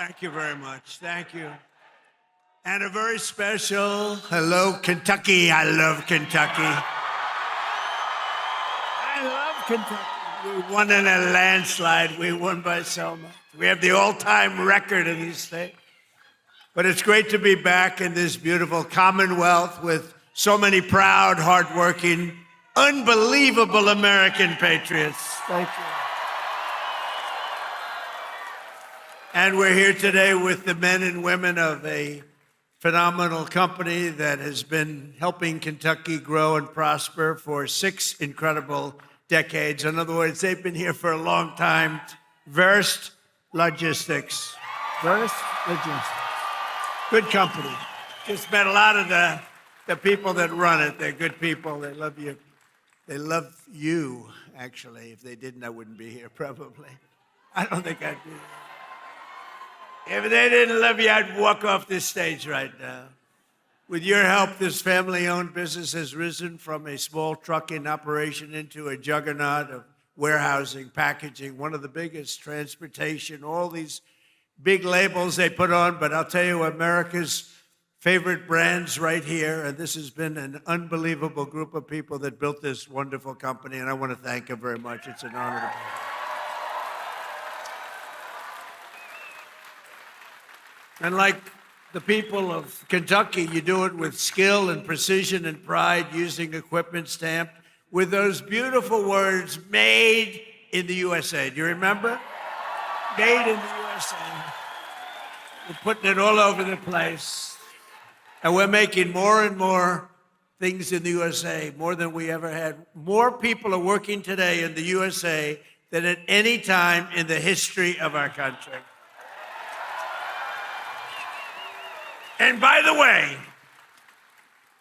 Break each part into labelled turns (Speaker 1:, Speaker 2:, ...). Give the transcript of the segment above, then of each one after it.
Speaker 1: Thank you very much. Thank you. And a very special hello, Kentucky. I love Kentucky. I love Kentucky. We won in a landslide. We won by so much. We have the all-time record in this state. But it's great to be back in this beautiful Commonwealth with so many proud, hardworking, unbelievable American patriots. Thank you. And we're here today with the men and women of a phenomenal company that has been helping Kentucky grow and prosper for 6 incredible decades. In other words, they've been here for a long time. Verst Logistics. Verst Logistics. Good company. Just met a lot of the people that run it. They're good people. They love you. They love you, actually. If they didn't, I wouldn't be here, probably. I don't think I'd be here. If they didn't love you, I'd walk off this stage right now. With your help, this family-owned business has risen from a small trucking operation into a juggernaut of warehousing, packaging, one of the biggest, transportation, all these big labels they put on. But I'll tell you, America's favorite brands right here, and this has been an unbelievable group of people that built this wonderful company, and I want to thank them very much. It's an honor to be here. And like the people of Kentucky, you do it with skill and precision and pride, using equipment stamped with those beautiful words, made in the USA. Do you remember? Made in the USA. We're putting it all over the place. And we're making more and more things in the USA, more than we ever had. More people are working today in the USA than at any time in the history of our country. And by the way,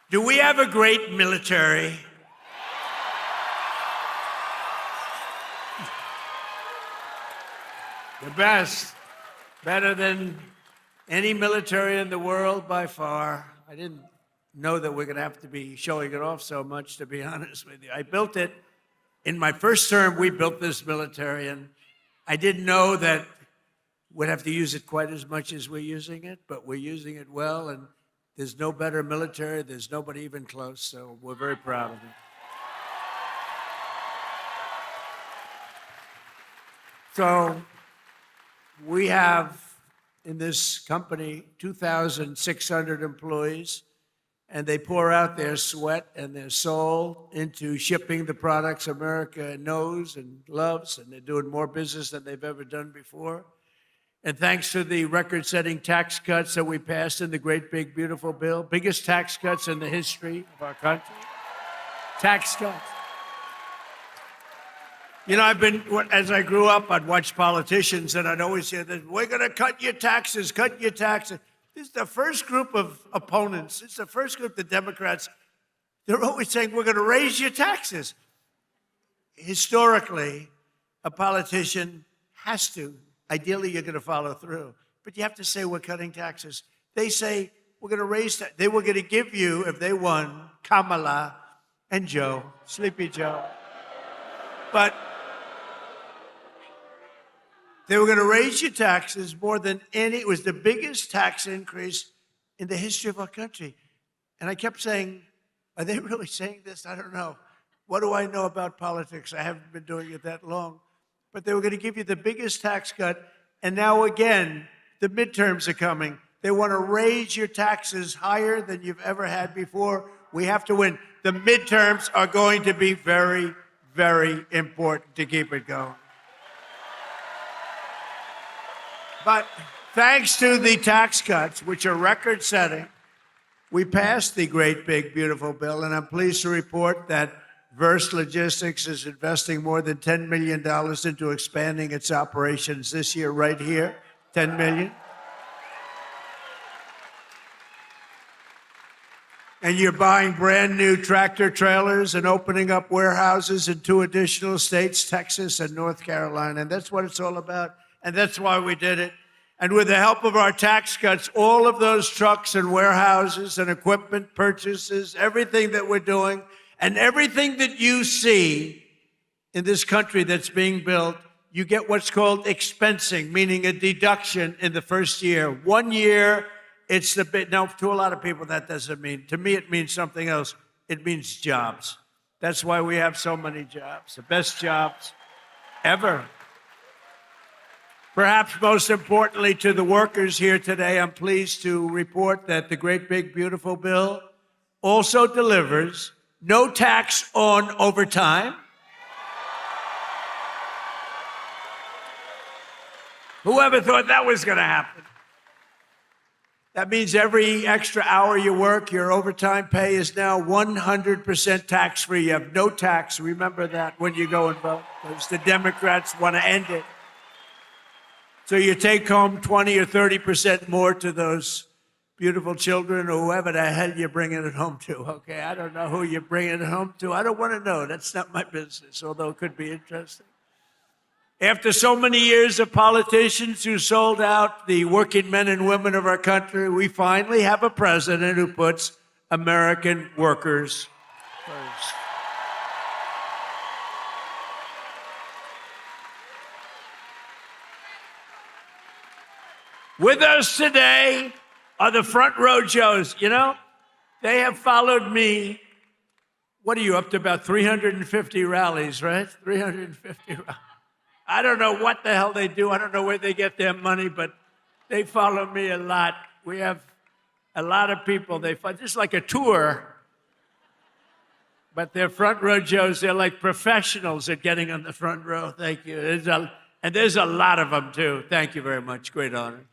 Speaker 1: do we have a great military? The best. Better than any military in the world by far. I didn't know that we're going to have to be showing it off so much, to be honest with you. I built it. In my first term, we built this military, and I didn't know that we'd have to use it quite as much as we're using it, but we're using it well, and there's no better military. There's nobody even close, so we're very proud of it. So we have in this company 2,600 employees, and they pour out their sweat and their soul into shipping the products America knows and loves, and they're doing more business than they've ever done before. And thanks to the record-setting tax cuts that we passed in the great, big, beautiful bill, biggest tax cuts in the history of our country, tax cuts. You know, as I grew up, I'd watch politicians, and I'd always hear that, we're going to cut your taxes, cut your taxes. This is the first group of opponents. It's the first group, the Democrats. They're always saying, we're going to raise your taxes. Historically, a politician has to. Ideally, you're going to follow through. But you have to say, we're cutting taxes. They say, we're going to raise that. They were going to give you, if they won, Kamala and Joe, Sleepy Joe. But they were going to raise your taxes more than any. It was the biggest tax increase in the history of our country. And I kept saying, are they really saying this? I don't know. What do I know about politics? I haven't been doing it that long. But they were going to give you the biggest tax cut. And now again, the midterms are coming. They want to raise your taxes higher than you've ever had before. We have to win. The midterms are going to be very, very important to keep it going. But thanks to the tax cuts, which are record-setting, we passed the great, big, beautiful bill. And I'm pleased to report that Verst Logistics is investing more than $10 million into expanding its operations this year, right here, $10 million. And you're buying brand new tractor trailers and opening up warehouses in 2 additional states, Texas and North Carolina. And that's what it's all about. And that's why we did it. And with the help of our tax cuts, all of those trucks and warehouses and equipment purchases, everything that we're doing, and everything that you see in this country that's being built you get what's called expensing, meaning a deduction in the first year. 1 year, it's the bit. Now, to a lot of people, that doesn't mean. To me, it means something else. It means jobs. That's why we have so many jobs, the best jobs ever. Perhaps most importantly to the workers here today, I'm pleased to report that the great big beautiful bill also delivers no tax on overtime. Whoever thought that was going to happen? That means every extra hour you work, your overtime pay is now 100% tax-free. You have no tax. Remember that when you go and vote, because the Democrats want to end it. So you take home 20 or 30% more to those beautiful children or whoever the hell you're bringing it home to, okay? I don't know who you're bringing it home to. I don't want to know. That's not my business, although it could be interesting. After so many years of politicians who sold out the working men and women of our country, we finally have a president who puts American workers first. With us today are the front row Joes. You know, they have followed me. What are you up to, about 350 rallies, right? 350 rallies. I don't know what the hell they do. I don't know where they get their money, but they follow me a lot. We have a lot of people. They follow, just like a tour, but they're front row Joes. They're like professionals at getting on the front row. Thank you. And there's a lot of them, too. Thank you very much. Great honor.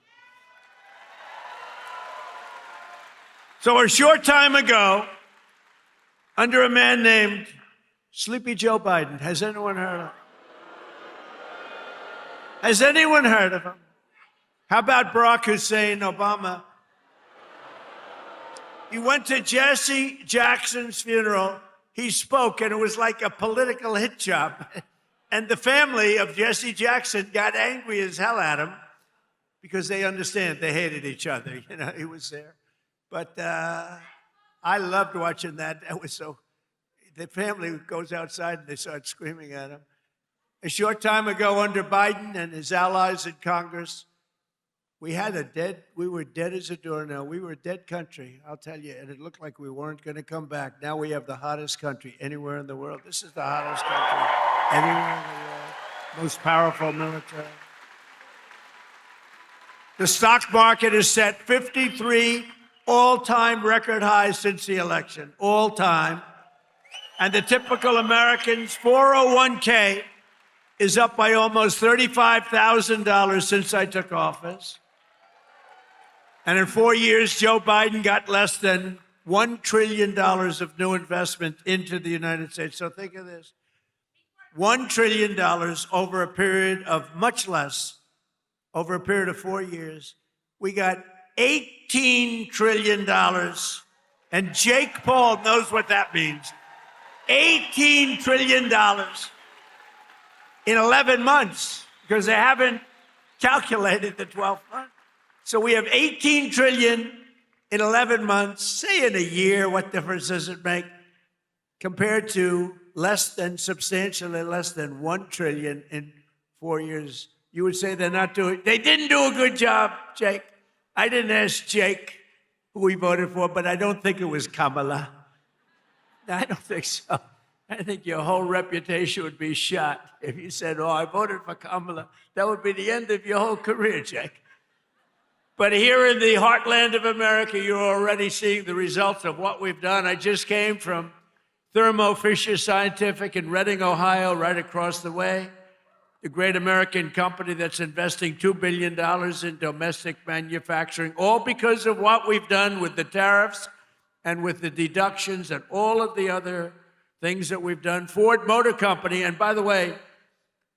Speaker 1: So a short time ago, under a man named Sleepy Joe Biden, has anyone heard of him? Has anyone heard of him? How about Barack Hussein Obama? He went to Jesse Jackson's funeral. He spoke, and it was like a political hit job. And the family of Jesse Jackson got angry as hell at him because they understand they hated each other. You know, he was there. But I loved watching that. That was so. The family goes outside and they start screaming at him. A short time ago, under Biden and his allies in Congress, we were dead as a doornail. We were a dead country, I'll tell you, and it looked like we weren't going to come back. Now we have the hottest country anywhere in the world. This is the hottest country anywhere in the world. Most powerful military. The stock market has set 53 all-time record highs since the election, all time. And the typical American's 401k is up by almost $35,000 since I took office. And in 4 years, Joe Biden got less than $1 trillion of new investment into the United States. So think of this. $1 trillion over a period of much less, over a period of 4 years. We got $18 trillion. And Jake Paul knows what that means. $18 trillion. In 11 months, because they haven't calculated the 12th month. So we have 18 trillion in 11 months. Say in a year, what difference does it make? Compared to substantially less than 1 trillion in 4 years. You would say they didn't do a good job, Jake. I didn't ask Jake who he voted for, but I don't think it was Kamala. I don't think so. I think your whole reputation would be shot if you said, oh, I voted for Kamala. That would be the end of your whole career, Jake. But here in the heartland of America, you're already seeing the results of what we've done. I just came from Thermo Fisher Scientific in Reading, Ohio, right across the way. The great American company that's investing $2 billion in domestic manufacturing, all because of what we've done with the tariffs and with the deductions and all of the other things that we've done. Ford Motor Company, and by the way,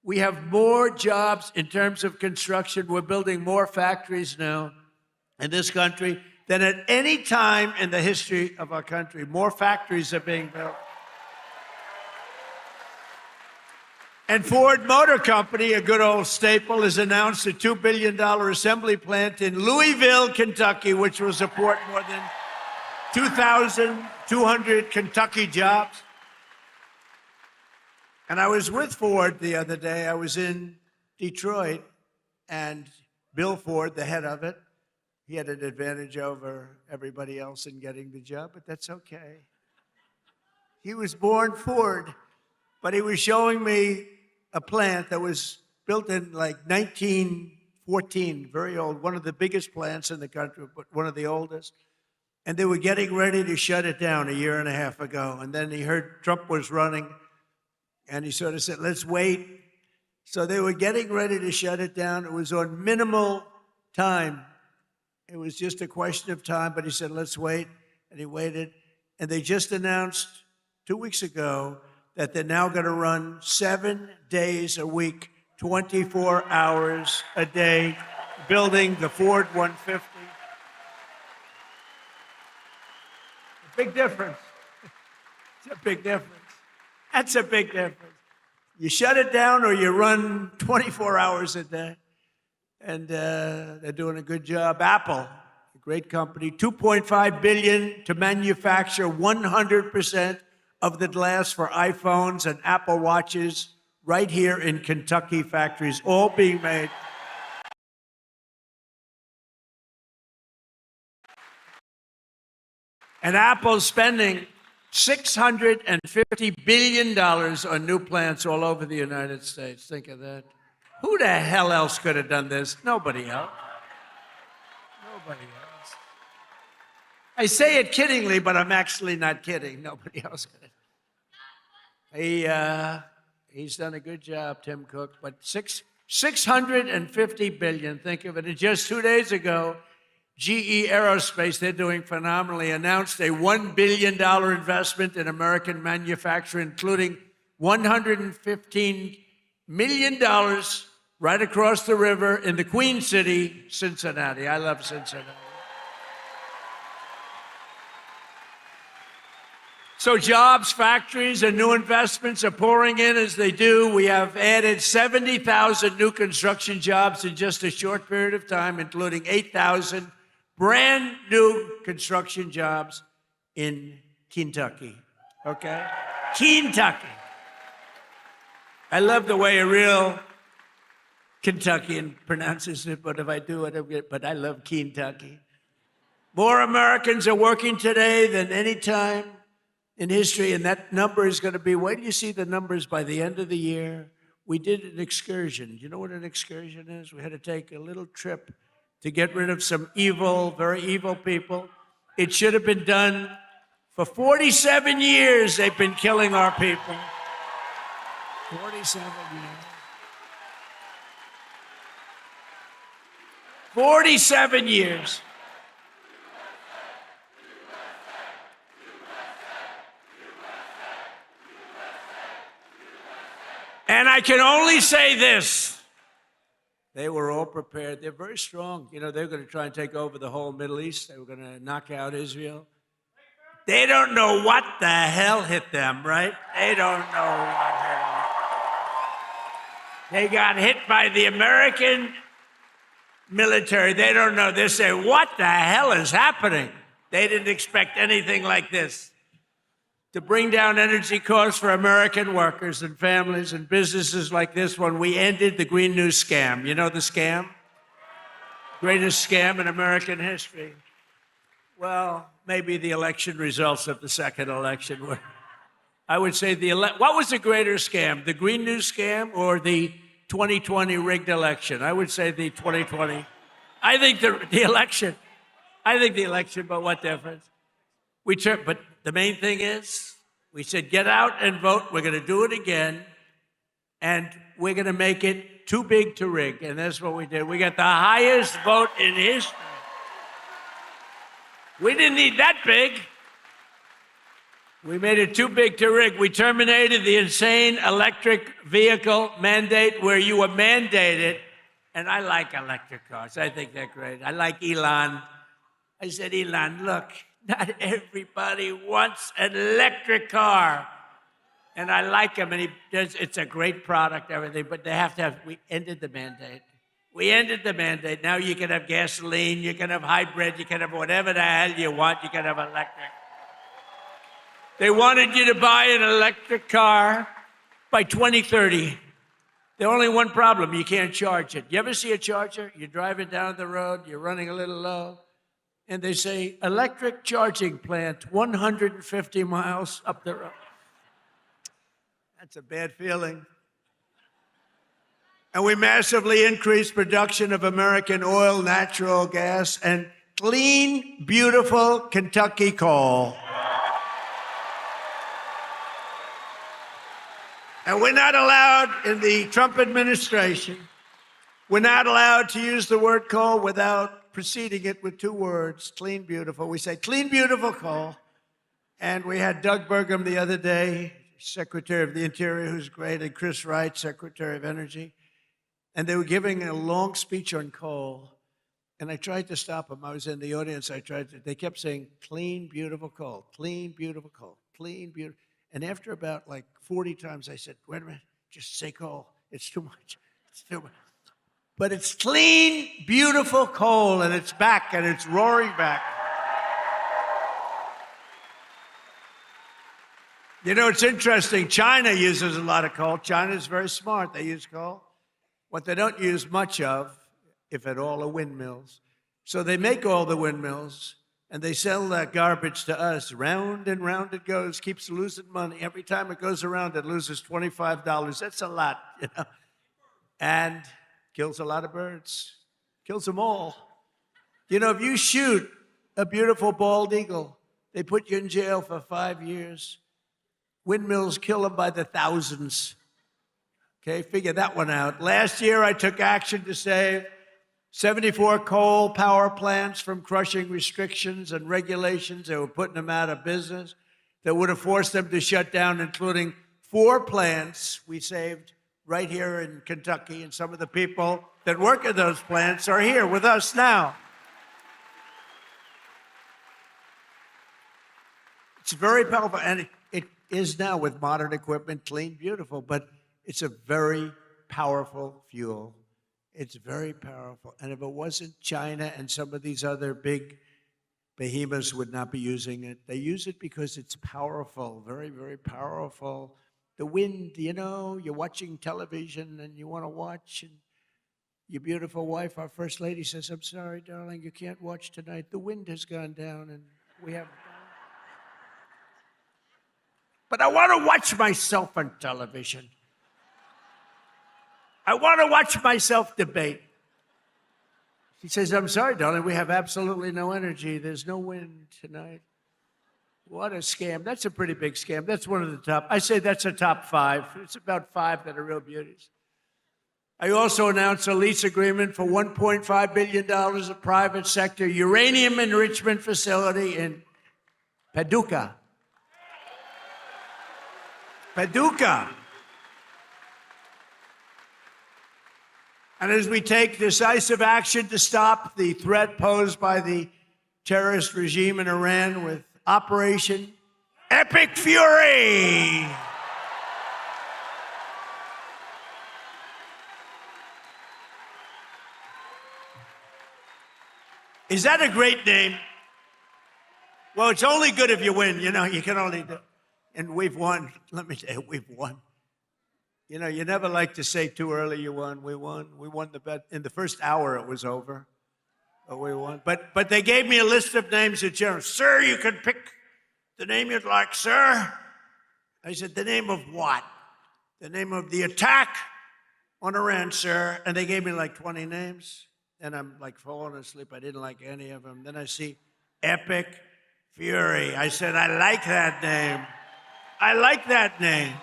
Speaker 1: we have more jobs in terms of construction. We're building more factories now in this country than at any time in the history of our country. More factories are being built. And Ford Motor Company, a good old staple, has announced a $2 billion assembly plant in Louisville, Kentucky, which will support more than 2,200 Kentucky jobs. And I was with Ford the other day. I was in Detroit, and Bill Ford, the head of it, he had an advantage over everybody else in getting the job, but that's okay. He was born Ford, but he was showing me a plant that was built in like 1914, very old, one of the biggest plants in the country, but one of the oldest. And they were getting ready to shut it down a year and a half ago. And then he heard Trump was running, and he sort of said, let's wait. So they were getting ready to shut it down. It was on minimal time. It was just a question of time, but he said, let's wait. And he waited. And they just announced 2 weeks ago that they're now going to run 7 days a week, 24 hours a day, building the Ford 150. A big difference. It's a big difference. That's a big difference. You shut it down or you run 24 hours a day. And they're doing a good job. Apple, a great company, $2.5 billion to manufacture 100% of the glass for iPhones and Apple Watches right here in Kentucky factories, all being made. And Apple's spending $650 billion on new plants all over the United States. Think of that. Who the hell else could have done this? Nobody else. Nobody else. I say it kiddingly, but I'm actually not kidding. Nobody else could have. He's done a good job, Tim Cook, but $650 billion, think of it. And just 2 days ago, GE Aerospace, they're doing phenomenally, announced a $1 billion investment in American manufacturing, including $115 million right across the river in the Queen City, Cincinnati. I love Cincinnati. So jobs, factories, and new investments are pouring in as they do. We have added 70,000 new construction jobs in just a short period of time, including 8,000 brand new construction jobs in Kentucky, okay? Kentucky. I love the way a real Kentuckian pronounces it, but if I do it, but I love Kentucky. More Americans are working today than any time in history, and that number is going to be, wait till you see the numbers by the end of the year. We did an excursion. You know what an excursion is? We had to take a little trip to get rid of some evil, very evil people. It should have been done for 47 years. They've been killing our people. 47 years. 47 years. And I can only say this. They were all prepared. They're very strong. You know, they're going to try and take over the whole Middle East. They were going to knock out Israel. They don't know what the hell hit them, right? They don't know what hit them. They got hit by the American military. They don't know. They say, what the hell is happening? They didn't expect anything like this. To bring down energy costs for American workers and families and businesses like this one, we ended the Green New scam. You know the scam? Greatest scam in American history. Well, maybe the election results of the second election were. I would say what was the greater scam, the Green New scam or the 2020 rigged election? I would say the 2020. I think the election. I think the election, but what difference? But the main thing is, we said, get out and vote. We're going to do it again, and we're going to make it too big to rig. And that's what we did. We got the highest vote in history. We didn't need that big. We made it too big to rig. We terminated the insane electric vehicle mandate where you were mandated. And I like electric cars. I think they're great. I like Elon. I said, Elon, look. Not everybody wants an electric car. And I like him, and it's a great product, everything, but they have to have, we ended the mandate. We ended the mandate. Now you can have gasoline, you can have hybrid, you can have whatever the hell you want, you can have electric. They wanted you to buy an electric car by 2030. The only one problem, you can't charge it. You ever see a charger? You're driving down the road, you're running a little low, and they say, electric charging plant 150 miles up the road. That's a bad feeling. And we massively increased production of American oil, natural gas, and clean, beautiful Kentucky coal. And we're not allowed in the Trump administration, we're not allowed to use the word coal without preceding it with two words, clean, beautiful. We say clean, beautiful coal. And we had Doug Burgum the other day, Secretary of the Interior, who's great, and Chris Wright, Secretary of Energy. And they were giving a long speech on coal. And I tried to stop them. I was in the audience. They kept saying, clean, beautiful coal, clean, beautiful coal, clean, beautiful. And after about like 40 times, I said, wait a minute, just say coal. It's too much. It's too much. But it's clean, beautiful coal, and it's back, and it's roaring back. You know, it's interesting. China uses a lot of coal. China's very smart. They use coal. What they don't use much of, if at all, are windmills. So they make all the windmills, and they sell that garbage to us. Round and round it goes, keeps losing money. Every time it goes around, it loses $25. That's a lot, you know. And kills a lot of birds. Kills them all. You know, if you shoot a beautiful bald eagle, they put you in jail for 5 years. Windmills kill them by the thousands. Okay, figure that one out. Last year, I took action to save 74 coal power plants from crushing restrictions and regulations that were putting them out of business, that would have forced them to shut down, including 4 plants we saved right here in Kentucky. And some of the people that work at those plants are here with us now. It's very powerful, and it is now with modern equipment, clean, beautiful, but it's a very powerful fuel. It's very powerful. And if it wasn't, China and some of these other big behemoths would not be using it. They use it because it's powerful, very, very powerful. The wind, you know, you're watching television and you want to watch, and your beautiful wife, our First Lady, says, I'm sorry, darling, you can't watch tonight. The wind has gone down and we have... But I want to watch myself on television. I want to watch myself debate. She says, I'm sorry, darling, we have absolutely no energy. There's no wind tonight. What a scam. That's a pretty big scam. That's one of the top. I say that's a top 5. It's about 5 that are real beauties. I also announced a lease agreement for $1.5 billion of private sector uranium enrichment facility in Paducah. Paducah. And as we take decisive action to stop the threat posed by the terrorist regime in Iran with Operation Epic Fury. Is that a great name? Well, it's only good if you win. You know, you can only do. And we've won. Let me tell you, we've won. You know, you never like to say too early you won. We won. We won the bet. In the first hour, it was over. But we won. But they gave me a list of names at general. Sir, you can pick the name you'd like, sir. I said, the name of what? The name of the attack on Iran, sir. And they gave me like 20 names. And I'm like falling asleep. I didn't like any of them. Then I see Epic Fury. I said, I like that name. I like that name.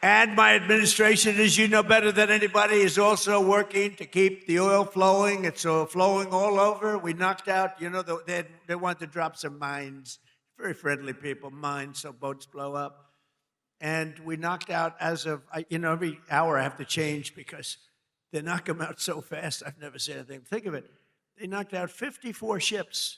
Speaker 1: And my administration, as you know better than anybody, is also working to keep the oil flowing. It's flowing all over. We knocked out, you know, they want to drop some mines. Very friendly people, mines, so boats blow up. And we knocked out as of, you know, every hour I have to change because they knock them out so fast. I've never seen anything. Think of it. They knocked out 54 ships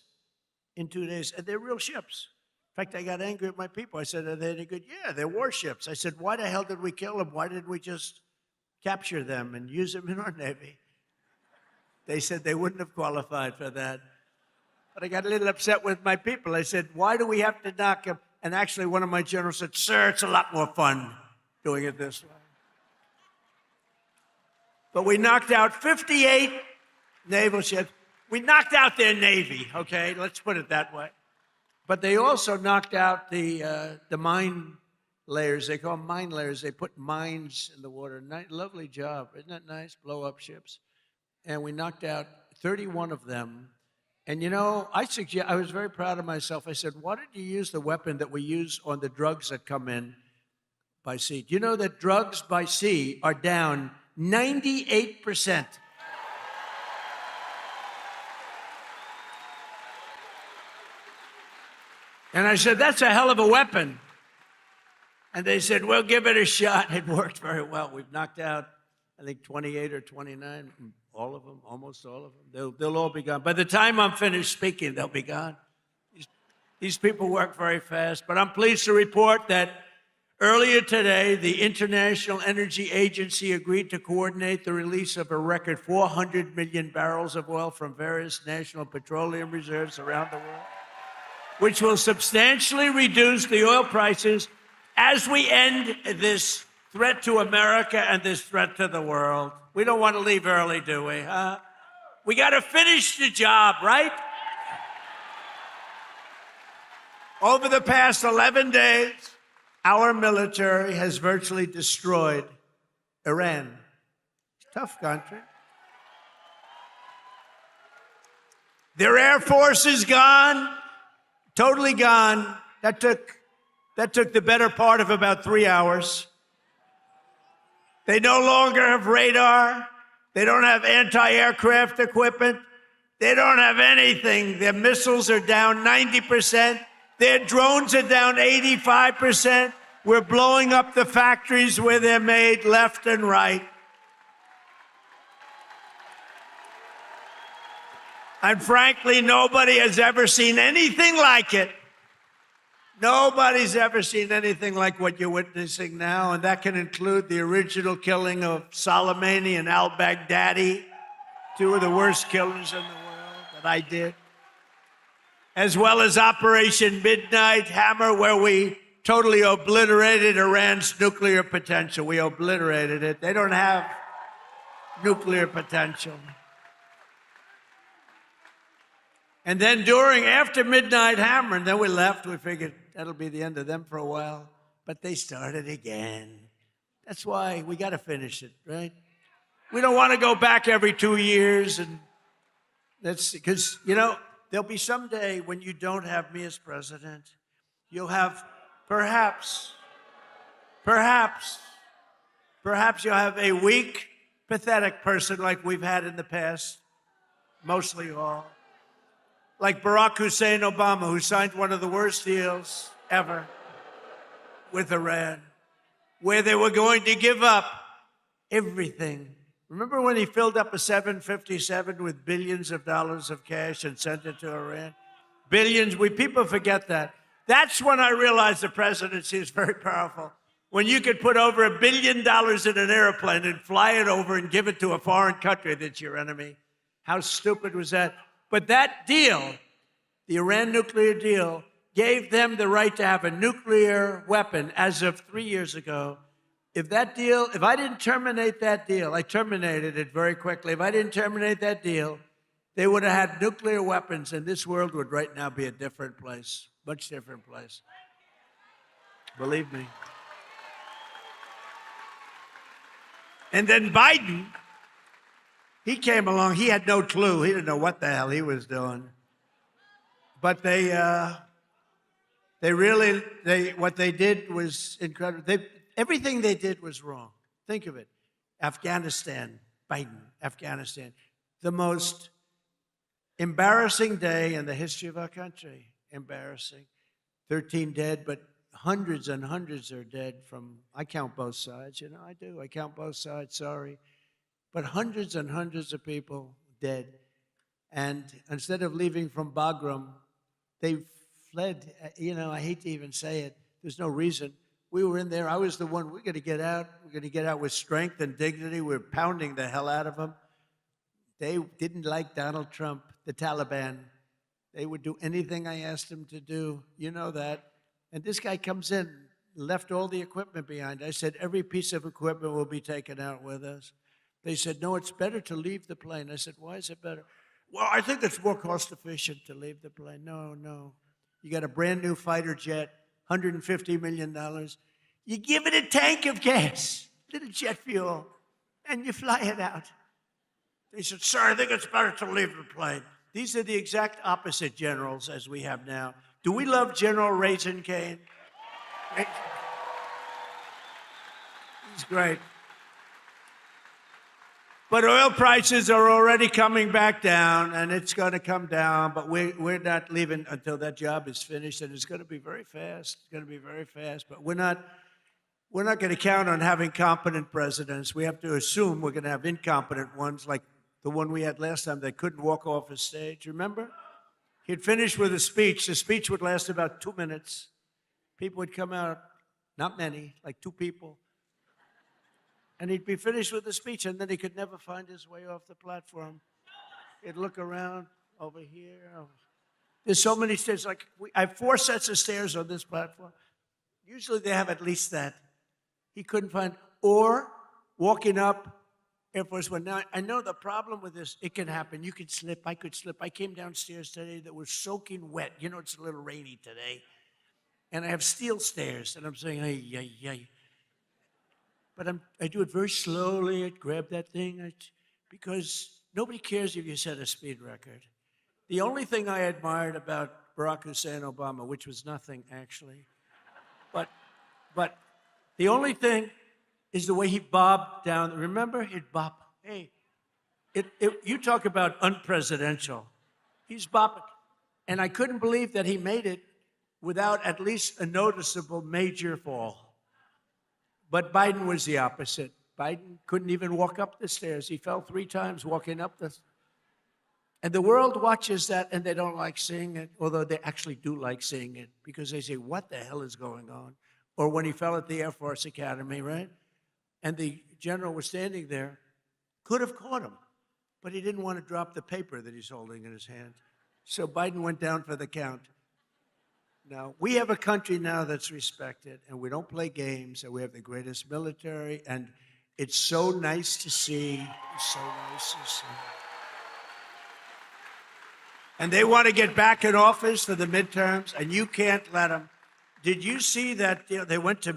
Speaker 1: in 2 days, and they're real ships. In fact, I got angry at my people. I said, are they any good? Yeah, they're warships. I said, why the hell did we kill them? Why didn't we just capture them and use them in our Navy? They said they wouldn't have qualified for that. But I got a little upset with my people. I said, why do we have to knock them? And actually, one of my generals said, "Sir, it's a lot more fun doing it this way." But we knocked out 58 naval ships. We knocked out their Navy, okay? Let's put it that way. But they also knocked out the mine layers. They call them mine layers. They put mines in the water. Lovely job. Isn't that nice? Blow up ships. And we knocked out 31 of them. And you know, I was very proud of myself. I said, why did you use the weapon that we use on the drugs that come in by sea? Do you know that drugs by sea are down 98%? And I said, that's a hell of a weapon. And they said, well, give it a shot. It worked very well. We've knocked out, I think, 28 or 29, all of them, almost all of them. They'll all be gone. By the time I'm finished speaking, they'll be gone. These people work very fast. But I'm pleased to report that earlier today, the International Energy Agency agreed to coordinate the release of a record 400 million barrels of oil from various national petroleum reserves around the world, which will substantially reduce the oil prices as we end this threat to America and this threat to the world. We don't want to leave early, do we? We got to finish the job, right? Over the past 11 days, our military has virtually destroyed Iran. Tough country. Their Air Force is gone. Totally gone. That took the better part of about 3 hours. They no longer have radar. They don't have anti-aircraft equipment. They don't have anything. Their missiles are down 90%. Their drones are down 85%. We're blowing up the factories where they're made left and right. And frankly, nobody has ever seen anything like it. Nobody's ever seen anything like what you're witnessing now, and that can include the original killing of Soleimani and al-Baghdadi, two of the worst killers in the world that I did, as well as Operation Midnight Hammer, where we totally obliterated Iran's nuclear potential. We obliterated it. They don't have nuclear potential. And then after Midnight Hammer, and then we left, we figured that'll be the end of them for a while. But they started again. That's why we got to finish it, right? We don't want to go back every 2 years. And that's because, you know, there'll be some day when you don't have me as president. You'll have perhaps you'll have a weak, pathetic person like we've had in the past, mostly all. Like Barack Hussein Obama, who signed one of the worst deals ever with Iran, where they were going to give up everything. Remember when he filled up a 757 with billions of dollars of cash and sent it to Iran? Billions. People forget that. That's when I realized the presidency is very powerful. When you could put over $1 billion in an airplane and fly it over and give it to a foreign country that's your enemy. How stupid was that? But that deal, the Iran nuclear deal, gave them the right to have a nuclear weapon as of 3 years ago. If I didn't terminate that deal, I terminated it very quickly. If I didn't terminate that deal, they would have had nuclear weapons, and this world would right now be a different place, much different place. Believe me. And then Biden, he came along. He had no clue. He didn't know what the hell he was doing. But what they did was incredible. Everything they did was wrong. Think of it. Afghanistan, Biden, Afghanistan. The most embarrassing day in the history of our country. Embarrassing. 13 dead, but hundreds and hundreds are dead I count both sides. You know, I do. I count both sides, sorry. But hundreds and hundreds of people dead. And instead of leaving from Bagram, they fled. You know, I hate to even say it. There's no reason. We were in there. I was the one. We're going to get out. We're going to get out with strength and dignity. We're pounding the hell out of them. They didn't like Donald Trump, the Taliban. They would do anything I asked them to do. You know that. And this guy comes in, left all the equipment behind. I said, every piece of equipment will be taken out with us. They said, no, it's better to leave the plane. I said, why is it better? Well, I think it's more cost efficient to leave the plane. No. You got a brand new fighter jet, $150 million. You give it a tank of gas, little jet fuel, and you fly it out. They said, sir, I think it's better to leave the plane. These are the exact opposite generals as we have now. Do we love General Raisin Cane? He's great. But oil prices are already coming back down, and it's going to come down, but we're not leaving until that job is finished, and it's going to be very fast. It's going to be very fast, but we're not going to count on having competent presidents. We have to assume we're going to have incompetent ones, like the one we had last time that couldn't walk off a stage. Remember? He'd finish with a speech. The speech would last about 2 minutes. People would come out, not many, like 2 people. And he'd be finished with the speech, and then he could never find his way off the platform. He'd look around over here. There's so many stairs. Like I have 4 sets of stairs on this platform. Usually they have at least that. He couldn't find, or walking up Air Force One. Now, I know the problem with this, it can happen. You could slip, I could slip. I came downstairs today that was soaking wet. You know, it's a little rainy today. And I have steel stairs, and I'm saying, ay. But I do it very slowly. I grab that thing, because nobody cares if you set a speed record. The only thing I admired about Barack Hussein Obama, which was nothing actually, but the only thing is the way he bobbed down. Remember, he'd bob. Hey, you talk about unpresidential. He's bobbing. And I couldn't believe that he made it without at least a noticeable major fall. But Biden was the opposite. Biden couldn't even walk up the stairs. He fell 3 times walking up the. And the world watches that, and they don't like seeing it, although they actually do like seeing it, because they say, what the hell is going on? Or when he fell at the Air Force Academy, right? And the general was standing there, could have caught him, but he didn't want to drop the paper that he's holding in his hand. So Biden went down for the count. Now, we have a country now that's respected, and we don't play games, and we have the greatest military, and it's so nice to see. It's so nice to see. And they want to get back in office for the midterms, and you can't let them. Did you see that they went to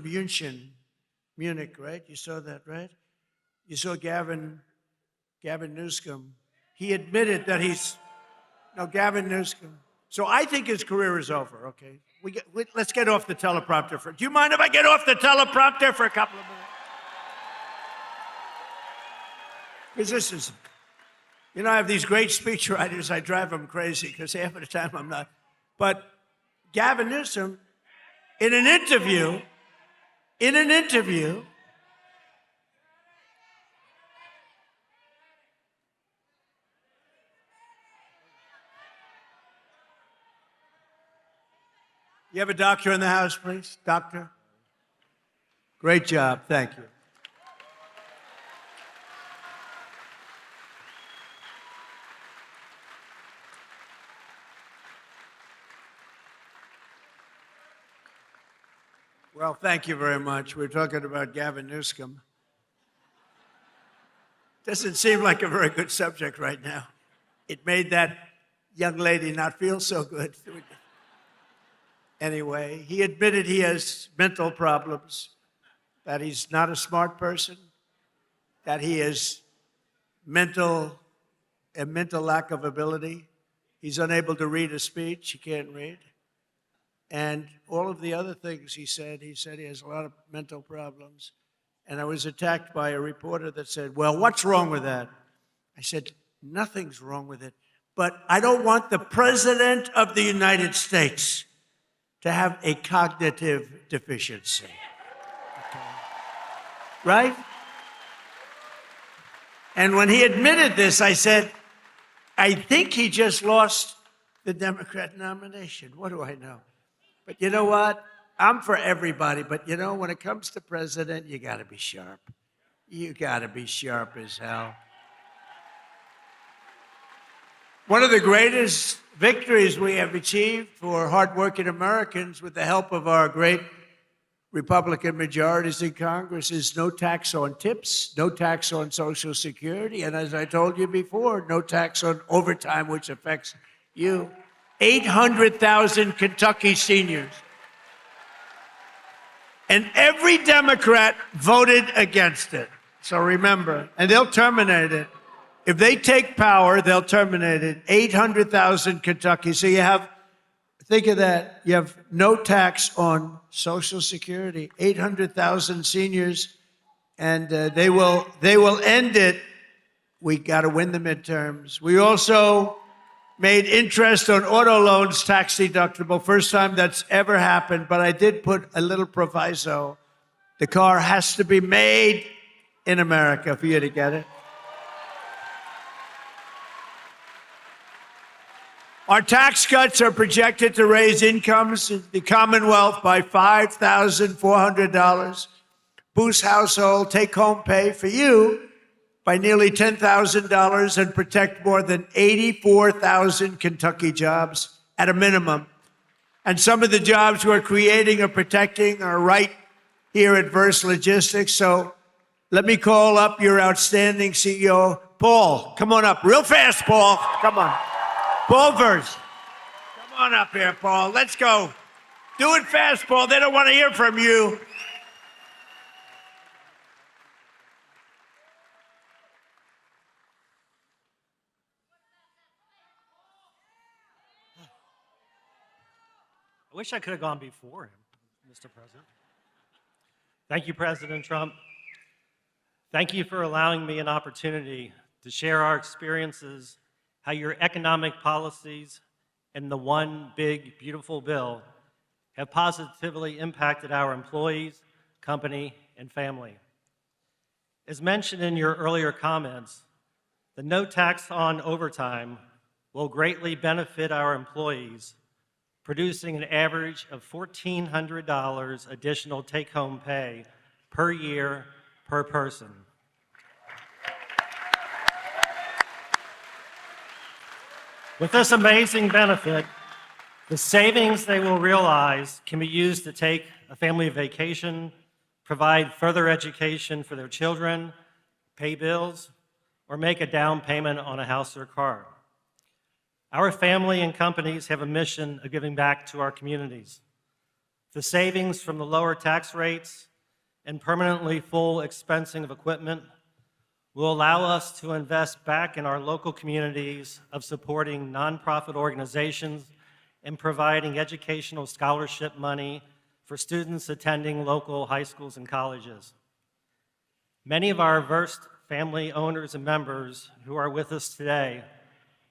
Speaker 1: Munich, right? You saw that, right? You saw Gavin Newsom. He admitted that Gavin Newsom. So I think his career is over, okay? Let's get off the teleprompter do you mind if I get off the teleprompter for a couple of minutes? Because this is, I have these great speechwriters. I drive them crazy because half of the time I'm not. But Gavin Newsom, in an interview, you have a doctor in the house, please? Doctor? Great job. Thank you. Well, thank you very much. We're talking about Gavin Newsom. Doesn't seem like a very good subject right now. It made that young lady not feel so good. Anyway, he admitted he has mental problems, that he's not a smart person, that he has a mental lack of ability. He's unable to read a speech. He can't read. And all of the other things he said he has a lot of mental problems. And I was attacked by a reporter that said, well, what's wrong with that? I said, nothing's wrong with it. But I don't want the President of the United States to have a cognitive deficiency. Okay. Right? And when he admitted this, I said, I think he just lost the Democrat nomination. What do I know? But you know what? I'm for everybody, but when it comes to president, you got to be sharp. You got to be sharp as hell. One of the greatest victories we have achieved for hardworking Americans with the help of our great Republican majorities in Congress is no tax on tips, no tax on Social Security, and as I told you before, no tax on overtime, which affects you. 800,000 Kentucky seniors. And every Democrat voted against it. So remember, and they'll terminate it. If they take power, they'll terminate it. 800,000 Kentucky. So you have, think of that, you have no tax on Social Security, 800,000 seniors, and they will end it. We got to win the midterms. We also made interest on auto loans tax deductible. First time that's ever happened, but I did put a little proviso. The car has to be made in America for you to get it. Our tax cuts are projected to raise incomes in the Commonwealth by $5,400, boost household take-home pay for you by nearly $10,000, and protect more than 84,000 Kentucky jobs at a minimum. And some of the jobs we're creating or protecting are right here at Verst Logistics. So let me call up your outstanding CEO, Paul. Come on up real fast, Paul. Come on. Paul Verst. Come on up here, Paul. Let's go. Do it fast, Paul. They don't want to hear from you.
Speaker 2: I wish I could have gone before him, Mr. President. Thank you, President Trump. Thank you for allowing me an opportunity to share our experiences, how your economic policies and the one big, beautiful bill have positively impacted our employees, company, and family. As mentioned in your earlier comments, the no tax on overtime will greatly benefit our employees, producing an average of $1,400 additional take-home pay per year per person. With this amazing benefit, the savings they will realize can be used to take a family vacation, provide further education for their children, pay bills, or make a down payment on a house or car. Our family and companies have a mission of giving back to our communities. The savings from the lower tax rates and permanently full expensing of equipment will allow us to invest back in our local communities of supporting nonprofit organizations and providing educational scholarship money for students attending local high schools and colleges. Many of our Verst family owners and members who are with us today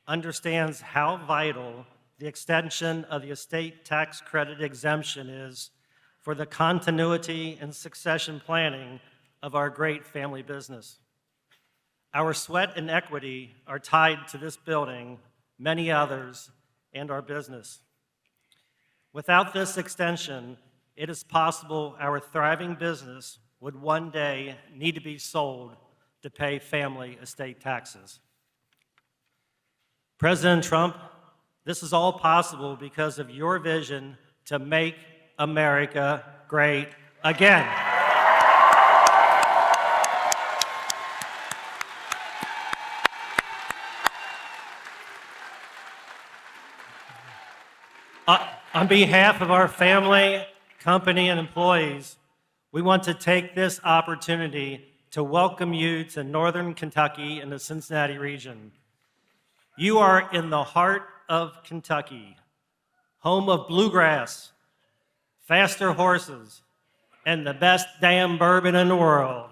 Speaker 2: understands how vital the extension of the estate tax credit exemption is for the continuity and succession planning of our great family business. Our sweat and equity are tied to this building, many others, and our business. Without this extension, it is possible our thriving business would one day need to be sold to pay family estate taxes. President Trump, this is all possible because of your vision to make America great again. On behalf of our family, company, and employees, we want to take this opportunity to welcome you to Northern Kentucky and the Cincinnati region. You are in the heart of Kentucky, home of bluegrass, faster horses, and the best damn bourbon in the world.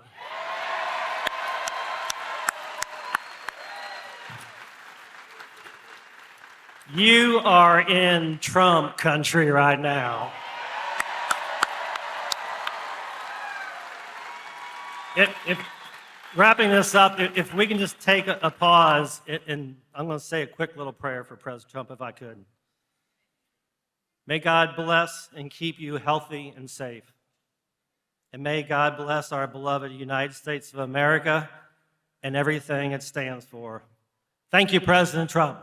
Speaker 2: You are in Trump country right now. Wrapping this up, if we can just take a pause, and I'm going to say a quick little prayer for President Trump, if I could. May God bless and keep you healthy and safe. And may God bless our beloved United States of America and everything it stands for. Thank you, President Trump.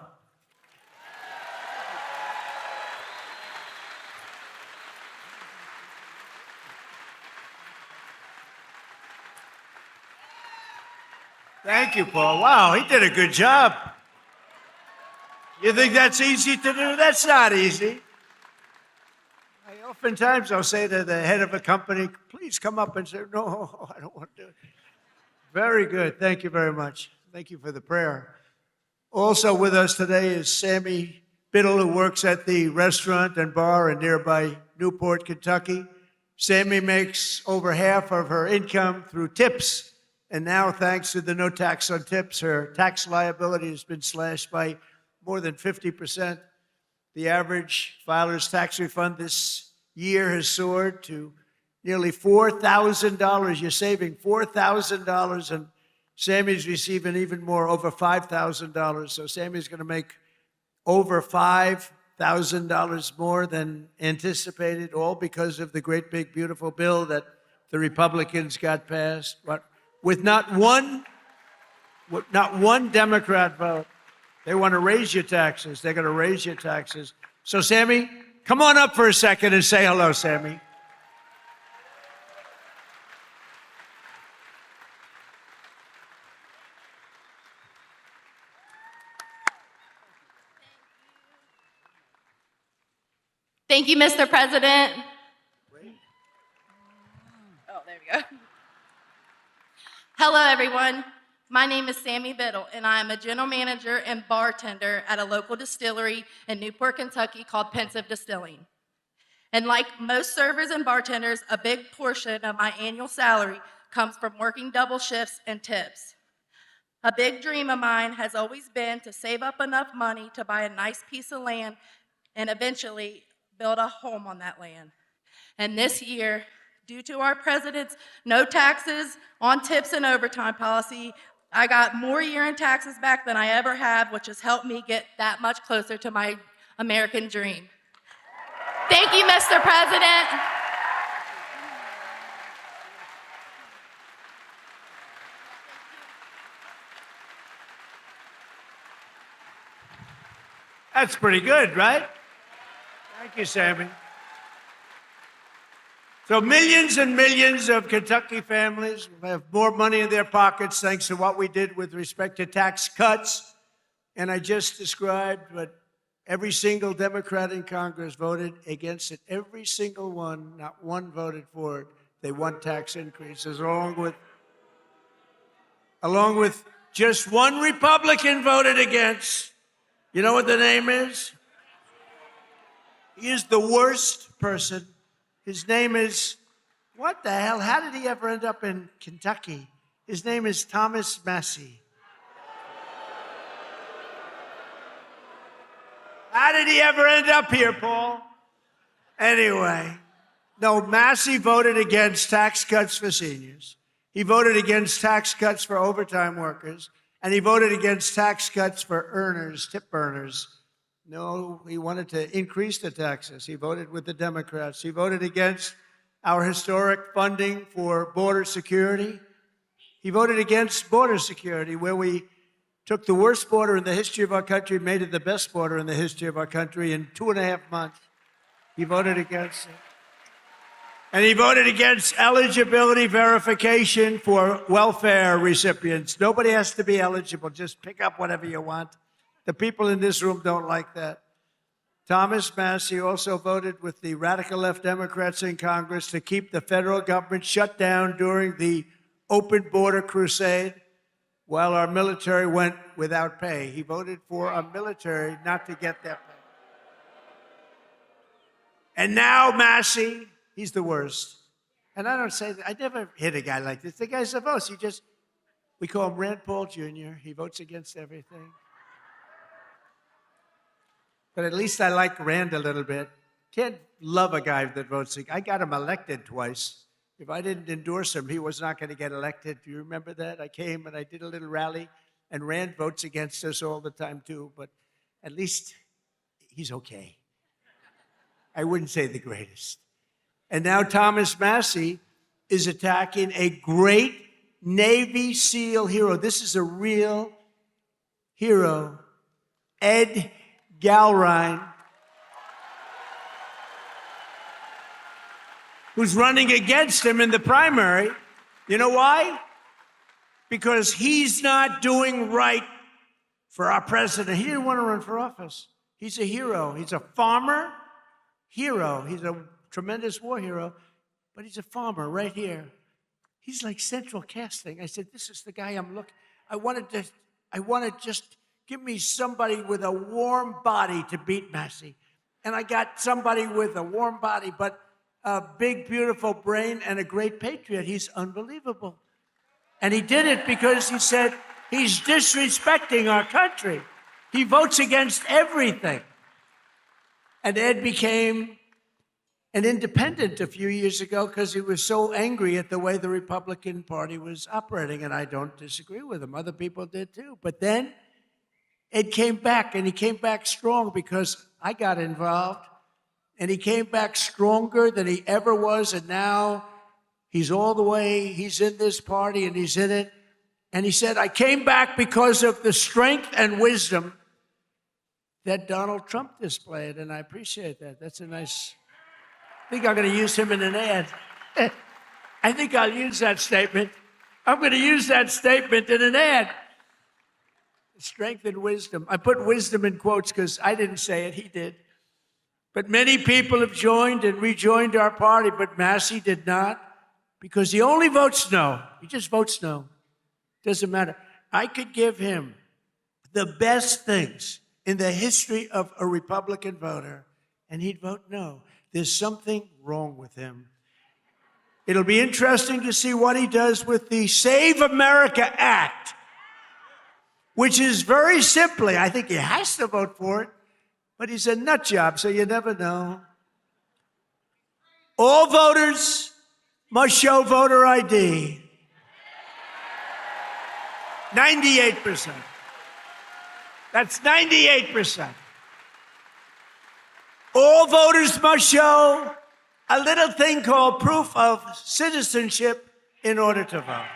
Speaker 1: Thank you, Paul. Wow, he did a good job. You think that's easy to do? That's not easy. Oftentimes I'll say to the head of a company, please come up and say, no, I don't want to do it. Very good. Thank you very much. Thank you for the prayer. Also with us today is Sammy Biddle, who works at the restaurant and bar in nearby Newport, Kentucky. Sammy makes over half of her income through tips. And now, thanks to the no tax on tips, her tax liability has been slashed by more than 50%. The average filer's tax refund this year has soared to nearly $4,000. You're saving $4,000, and Sammy's receiving even more, over $5,000. So Sammy's going to make over $5,000 more than anticipated, all because of the great, big, beautiful bill that the Republicans got passed. But with not one Democrat vote. They want to raise your taxes. They're going to raise your taxes. So, Sammy, come on up for a second and say hello, Sammy.
Speaker 3: Thank you, Mr. President. Oh, there we go. Hello, everyone. My name is Sammy Biddle, and I am a general manager and bartender at a local distillery in Newport, Kentucky called Pensive Distilling. And like most servers and bartenders, a big portion of my annual salary comes from working double shifts and tips. A big dream of mine has always been to save up enough money to buy a nice piece of land and eventually build a home on that land. And this year, due to our president's no taxes on tips and overtime policy, I got more year-end taxes back than I ever have, which has helped me get that much closer to my American dream. Thank you, Mr. President.
Speaker 1: That's pretty good, right? Thank you, Sammy. So millions and millions of Kentucky families will have more money in their pockets thanks to what we did with respect to tax cuts. And I just described what every single Democrat in Congress voted against it. Every single one, not one voted for it. They want tax increases, along with just one Republican voted against. You know what the name is? He is the worst person. His name is, what the hell? How did he ever end up in Kentucky? His name is Thomas Massie. How did he ever end up here, Paul? Anyway, no, Massie voted against tax cuts for seniors. He voted against tax cuts for overtime workers. And he voted against tax cuts for earners, tip earners. No, he wanted to increase the taxes. He voted with the Democrats. He voted against our historic funding for border security. He voted against border security, where we took the worst border in the history of our country, made it the best border in the history of our country in 2.5 months. He voted against it. And he voted against eligibility verification for welfare recipients. Nobody has to be eligible. Just pick up whatever you want. The people in this room don't like that. Thomas Massie also voted with the radical left Democrats in Congress to keep the federal government shut down during the open border crusade while our military went without pay. He voted for our military not to get that pay. And now Massie, he's the worst. And I don't say that. I never hit a guy like this. The guy's a vote. We call him Rand Paul Jr. He votes against everything. But at least I like Rand a little bit. Can't love a guy that votes. I got him elected twice. If I didn't endorse him, he was not going to get elected. Do you remember that? I came and I did a little rally, and Rand votes against us all the time too, but at least he's okay. I wouldn't say the greatest. And now Thomas Massie is attacking a great Navy SEAL hero. This is a real hero, Ed Galrine, who's running against him in the primary. You know why? because he's not doing right for our president. He didn't want to run for office. He's a hero. He's a farmer hero. He's a tremendous war hero, but he's a farmer right here. He's like central casting. I said, this is the guy I'm looking. I want to just give me somebody with a warm body to beat Massey. And I got somebody with a warm body, but a big, beautiful brain and a great patriot. He's unbelievable. And he did it because he said he's disrespecting our country. He votes against everything. And Ed became an independent a few years ago because he was so angry at the way the Republican Party was operating, and I don't disagree with him. Other people did too. But then Ed came back, and he came back strong because I got involved, and he came back stronger than he ever was, and now he's all the way, he's in this party, and he's in it. And he said, I came back because of the strength and wisdom that Donald Trump displayed, and I appreciate that. That's a nice... I think I'm going to use him in an ad. I think I'll use that statement. I'm going to use that statement in an ad. Strength and wisdom. I put wisdom in quotes because I didn't say it, he did. But many people have joined and rejoined our party, but Massey did not because he only votes no. He just votes no. Doesn't matter. I could give him the best things in the history of a Republican voter, and he'd vote no. There's something wrong with him. It'll be interesting to see what he does with the Save America Act, which is very simply, I think he has to vote for it, but he's a nut job, so you never know. All voters must show voter ID. 98%. That's 98%. All voters must show a little thing called proof of citizenship in order to vote.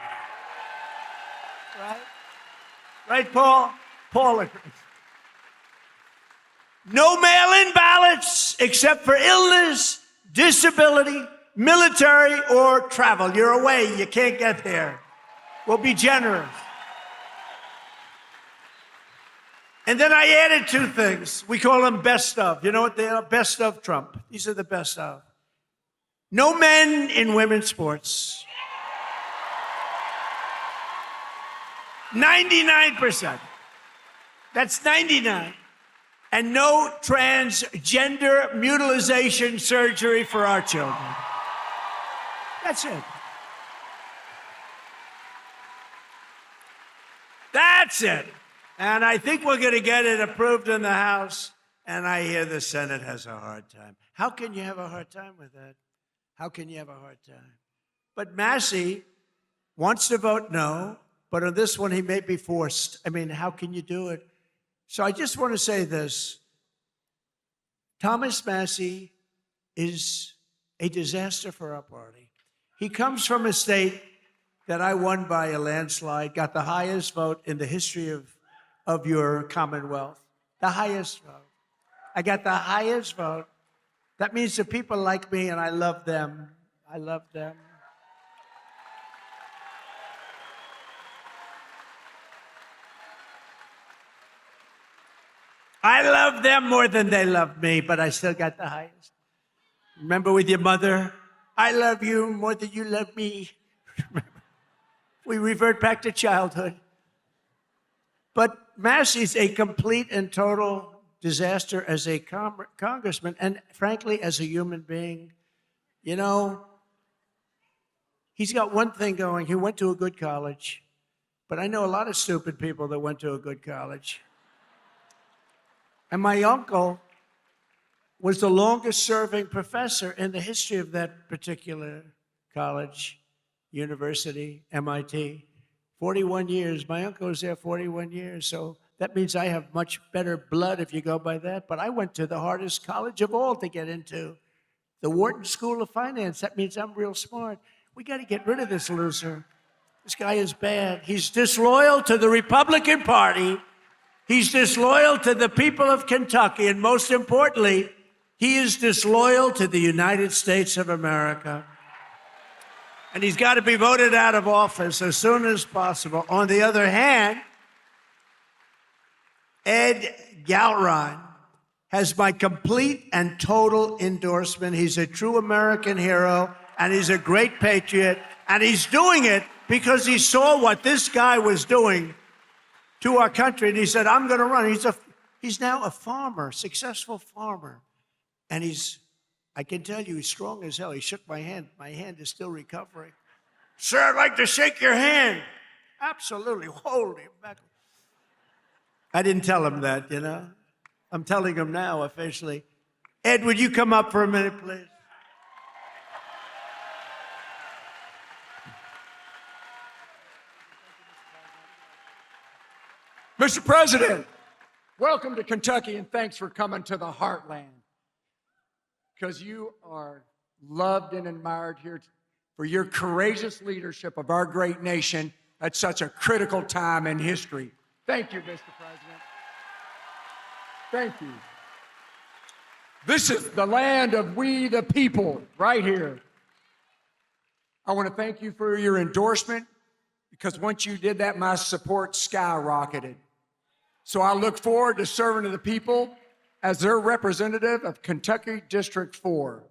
Speaker 1: Right? Right, Paul? Paul agrees. No mail-in ballots except for illness, disability, military, or travel. You're away. You can't get there. We'll be generous. And then I added two things. We call them best of. You know what they are? Best of Trump. These are the best of. No men in women's sports. 99%. That's 99. And no transgender mutilization surgery for our children. That's it. That's it. And I think we're going to get it approved in the House, and I hear the Senate has a hard time. How can you have a hard time with that? How can you have a hard time? But Massey wants to vote no, but on this one he may be forced. I mean, how can you do it? So I just want to say this. Thomas Massey is a disaster for our party. He comes from a state that I won by a landslide, got the highest vote in the history of your Commonwealth, the highest vote. I got the highest vote. That means the people like me, and I love them. I love them. I love them more than they love me, but I still got the highest. Remember with your mother, I love you more than you love me. We revert back to childhood. But Massey's a complete and total disaster as a congressman and, frankly, as a human being. You know, he's got one thing going. He went to a good college. But I know a lot of stupid people that went to a good college. And my uncle was the longest-serving professor in the history of that particular college, university, MIT. 41 years. My uncle was there 41 years, so that means I have much better blood if you go by that. But I went to the hardest college of all to get into, the Wharton School of Finance. That means I'm real smart. We got to get rid of this loser. This guy is bad. He's disloyal to the Republican Party. He's disloyal to the people of Kentucky. And most importantly, he is disloyal to the United States of America. And he's got to be voted out of office as soon as possible. On the other hand, Ed Galron has my complete and total endorsement. He's a true American hero, and he's a great patriot, and he's doing it because he saw what this guy was doing to our country, and he said, I'm going to run. He's now a farmer, successful farmer, and I can tell you, he's strong as hell. He shook my hand. My hand is still recovering. Sir, I'd like to shake your hand. Absolutely. Holy mackerel. I didn't tell him that, you know. I'm telling him now officially. Ed, would you come up for a minute, please?
Speaker 4: Mr. President, welcome to Kentucky and thanks for coming to the heartland. Because you are loved and admired here for your courageous leadership of our great nation at such a critical time in history. Thank you, Mr. President. Thank you. This is the land of we the people, right here. I want to thank you for your endorsement, because once you did that, my support skyrocketed. So I look forward to serving to the people as their representative of Kentucky District 4.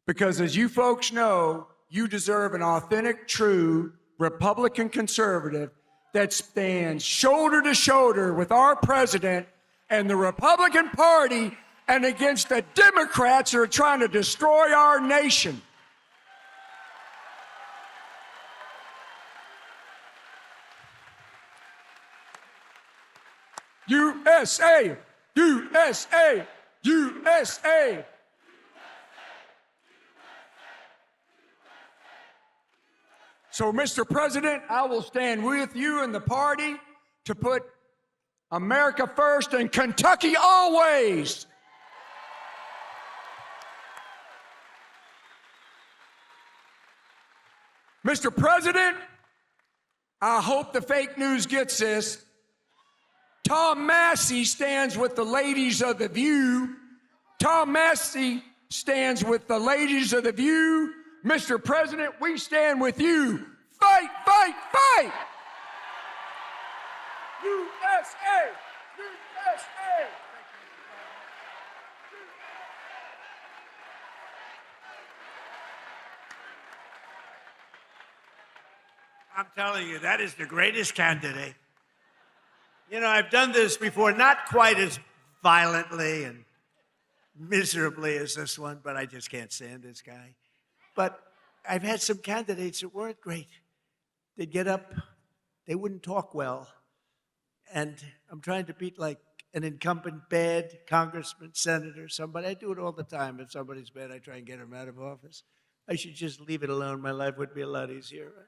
Speaker 4: Because as you folks know, you deserve an authentic, true Republican conservative that stands shoulder to shoulder with our president and the Republican Party and against the Democrats who are trying to destroy our nation. USA, USA, USA. So, Mr. President, I will stand with you and the party to put America first and Kentucky always. Mr. President, I hope the fake news gets this. Tom Massey stands with the ladies of The View. Tom Massey stands with the ladies of The View. Mr. President, we stand with you. Fight, fight, fight! USA! USA!
Speaker 1: I'm telling you, that is the greatest candidate. You know, I've done this before, not quite as violently and miserably as this one, but I just can't stand this guy. But I've had some candidates that weren't great. They'd get up, they wouldn't talk well. And I'm trying to beat like an incumbent bad congressman, senator, somebody. I do it all the time. If somebody's bad, I try and get him out of office. I should just leave it alone. My life would be a lot easier. Right?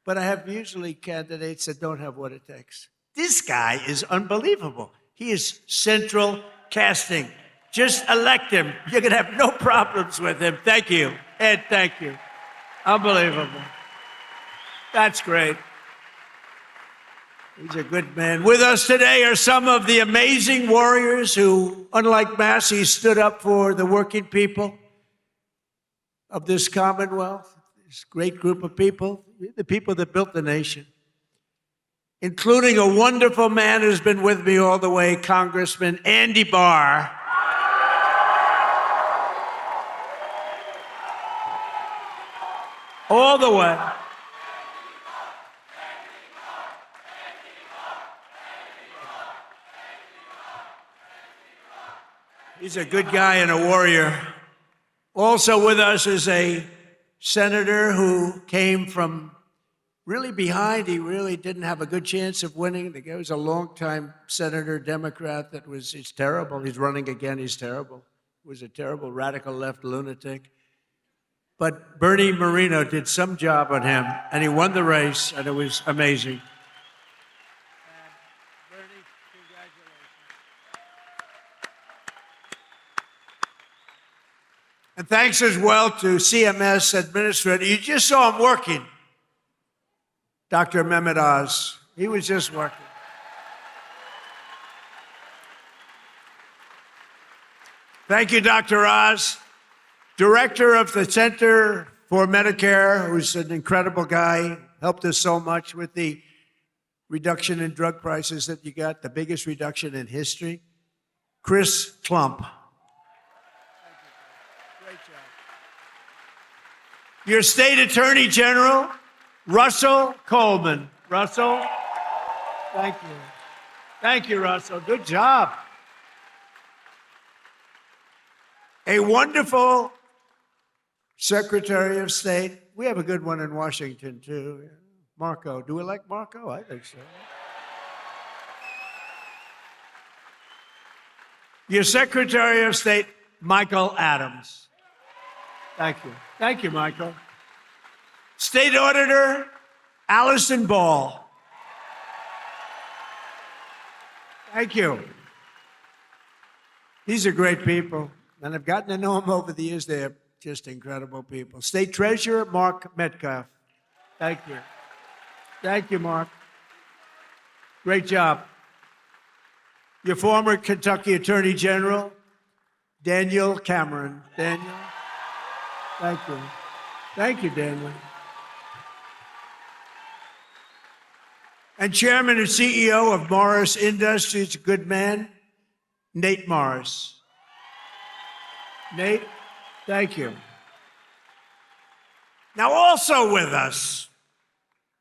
Speaker 1: But I have usually candidates that don't have what it takes. This guy is unbelievable. He is central casting. Just elect him. You're going to have no problems with him. Thank you. Ed, thank you. Unbelievable. That's great. He's a good man. With us today are some of the amazing warriors who, unlike Massey, stood up for the working people of this Commonwealth, this great group of people, the people that built the nation, including a wonderful man who's been with me all the way, Congressman Andy Barr. All the way. He's a good guy and a warrior. Also with us is a senator who came from really behind. He really didn't have a good chance of winning. The guy was a longtime senator, Democrat, he's terrible. He's running again, he's terrible. He was a terrible radical left lunatic. But Bernie Moreno did some job on him, and he won the race, and it was amazing. Bernie, congratulations. And thanks as well to CMS Administrator. You just saw him working. Dr. Mehmet Oz. He was just working. Thank you, Dr. Oz. Director of the Center for Medicare, who's an incredible guy, helped us so much with the reduction in drug prices that you got, the biggest reduction in history. Chris Klump. Great job. Your state attorney general, Russell Coleman. Russell, thank you. Thank you, Russell. Good job. A wonderful Secretary of State. We have a good one in Washington, too. Marco. Do we like Marco? I think so. Your Secretary of State, Michael Adams. Thank you. Thank you, Michael. State Auditor, Allison Ball. Thank you. These are great people, and I've gotten to know them over the years. They're just incredible people. State Treasurer, Mark Metcalf. Thank you. Thank you, Mark. Great job. Your former Kentucky Attorney General, Daniel Cameron. Daniel, thank you. Thank you, Daniel. And Chairman and CEO of Morris Industries, a good man, Nate Morris. Nate, thank you. Now, also with us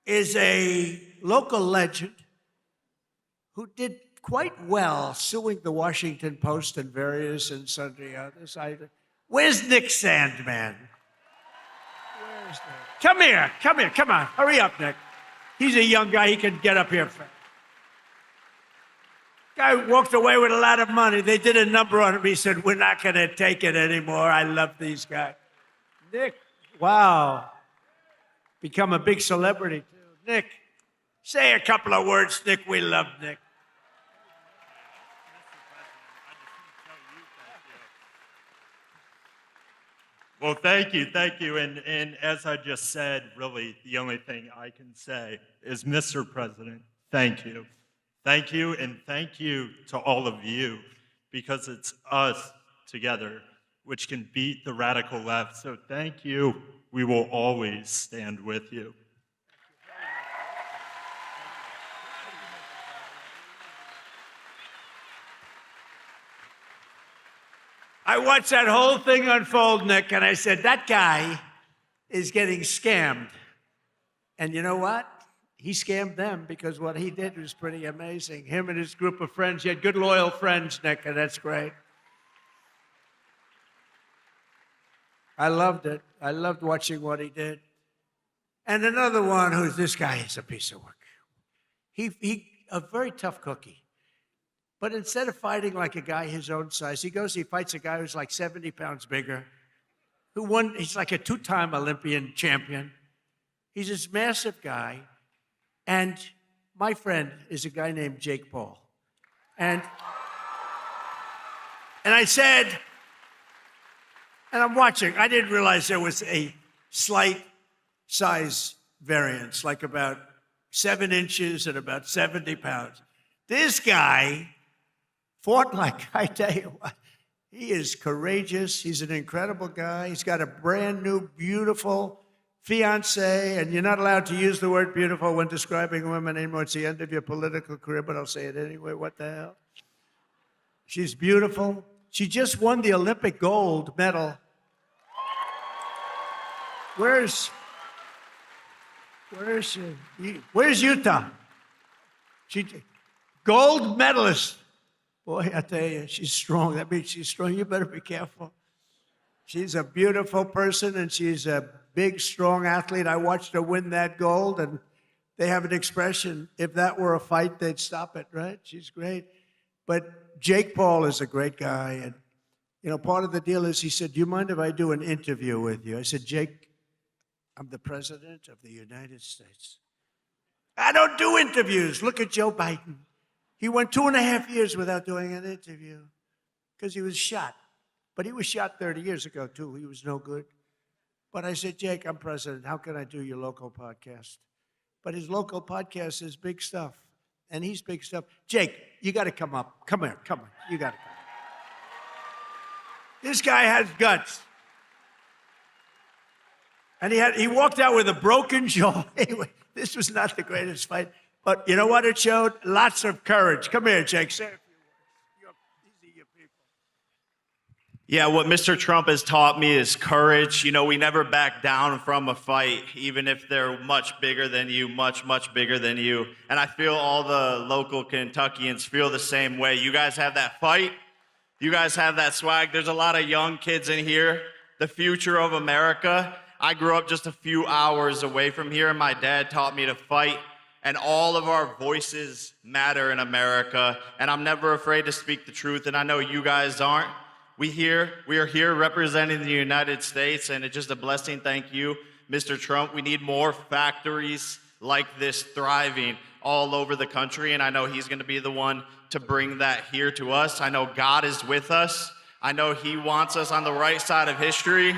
Speaker 1: is a local legend who did quite well suing the Washington Post and various and sundry others. Where's Nick Sandman? Where's Nick? Come here, come on. Hurry up, Nick. He's a young guy, he can get up here fast. Guy walked away with a lot of money. They did a number on him. He said, we're not going to take it anymore. I love these guys. Nick, wow. Become a big celebrity, too. Nick, say a couple of words, Nick. We love Nick.
Speaker 5: Well, thank you. And as I just said, really, the only thing I can say is, Mr. President, thank you. Thank you, and thank you to all of you, because it's us together which can beat the radical left. So thank you. We will always stand with you.
Speaker 1: I watched that whole thing unfold, Nick, and I said, that guy is getting scammed. And you know what? He scammed them, because what he did was pretty amazing. Him and his group of friends. He had good, loyal friends, Nick, and that's great. I loved it. I loved watching what he did. And another one who's, this guy is a piece of work. He a very tough cookie. But instead of fighting like a guy his own size, he fights a guy who's like 70 pounds bigger, who won, he's like a two-time Olympian champion. He's this massive guy. And my friend is a guy named Jake Paul. And I said, and I'm watching, I didn't realize there was a slight size variance, like about 7 inches and about 70 pounds. This guy fought like, I tell you what, he is courageous. He's an incredible guy. He's got a brand new, beautiful fiance, and you're not allowed to use the word beautiful when describing women anymore. It's the end of your political career, but I'll say it anyway. What the hell? She's beautiful. She just won the Olympic gold medal. Where's she? Where's Utah? She gold medalist. Boy, I tell you, she's strong. That means she's strong. You better be careful. She's a beautiful person, and she's a big, strong athlete. I watched her win that gold, and they have an expression, if that were a fight, they'd stop it, right? She's great. But Jake Paul is a great guy, and, you know, part of the deal is he said, do you mind if I do an interview with you? I said, Jake, I'm the president of the United States. I don't do interviews. Look at Joe Biden. He went 2.5 years without doing an interview because he was shot. But he was shot 30 years ago, too. He was no good. But I said, Jake, I'm president. How can I do your local podcast? But his local podcast is big stuff. And he's big stuff. Jake, you got to come up. Come here. Come on. You got to come. This guy has guts. And he walked out with a broken jaw. Anyway, this was not the greatest fight. But you know what it showed? Lots of courage. Come here, Jake. Say a few words. These are your people.
Speaker 6: Yeah, what Mr. Trump has taught me is courage. You know, we never back down from a fight, even if they're much bigger than you, much, much bigger than you. And I feel all the local Kentuckians feel the same way. You guys have that fight. You guys have that swag. There's a lot of young kids in here. The future of America. I grew up just a few hours away from here, and my dad taught me to fight. And all of our voices matter in America. And I'm never afraid to speak the truth, and I know you guys aren't. We are here representing the United States, and it's just a blessing. Thank you, Mr. Trump. We need more factories like this thriving all over the country, and I know he's going to be the one to bring that here to us. I know God is with us. I know he wants us on the right side of history,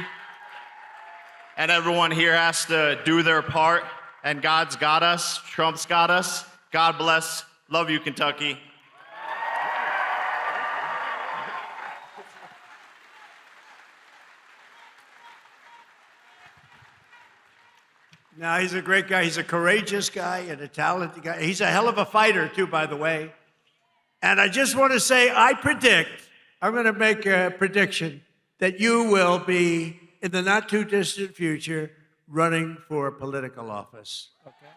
Speaker 6: and everyone here has to do their part, and God's got us. Trump's got us. God bless. Love you, Kentucky.
Speaker 1: No, he's a great guy. He's a courageous guy and a talented guy. He's a hell of a fighter, too, by the way. And I just want to say, I'm going to make a prediction that you will be, in the not-too-distant future, running for political office, okay?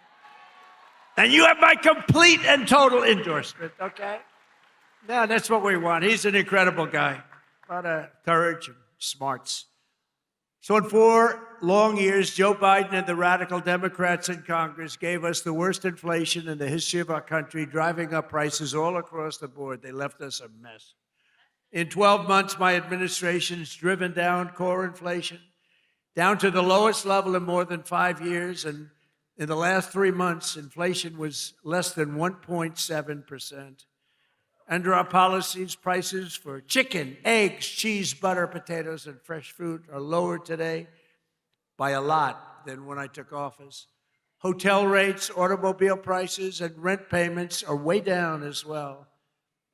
Speaker 1: And you have my complete and total endorsement, okay? No, that's what we want. He's an incredible guy. A lot of courage and smarts. So in 4 long years, Joe Biden and the radical Democrats in Congress gave us the worst inflation in the history of our country, driving up prices all across the board. They left us a mess. In 12 months, my administration has driven down core inflation down to the lowest level in more than 5 years. And in the last 3 months, inflation was less than 1.7%. Under our policies, prices for chicken, eggs, cheese, butter, potatoes, and fresh fruit are lower today by a lot than when I took office. Hotel rates, automobile prices, and rent payments are way down as well.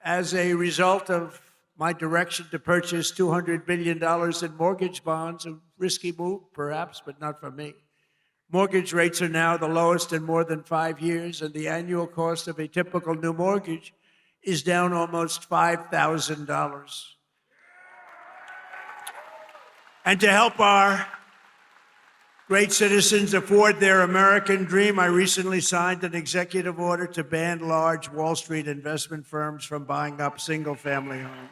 Speaker 1: As a result of my direction to purchase $200 billion in mortgage bonds, a risky move, perhaps, but not for me. Mortgage rates are now the lowest in more than 5 years, and the annual cost of a typical new mortgage is down almost $5,000. And to help our great citizens afford their American dream, I recently signed an executive order to ban large Wall Street investment firms from buying up single-family homes.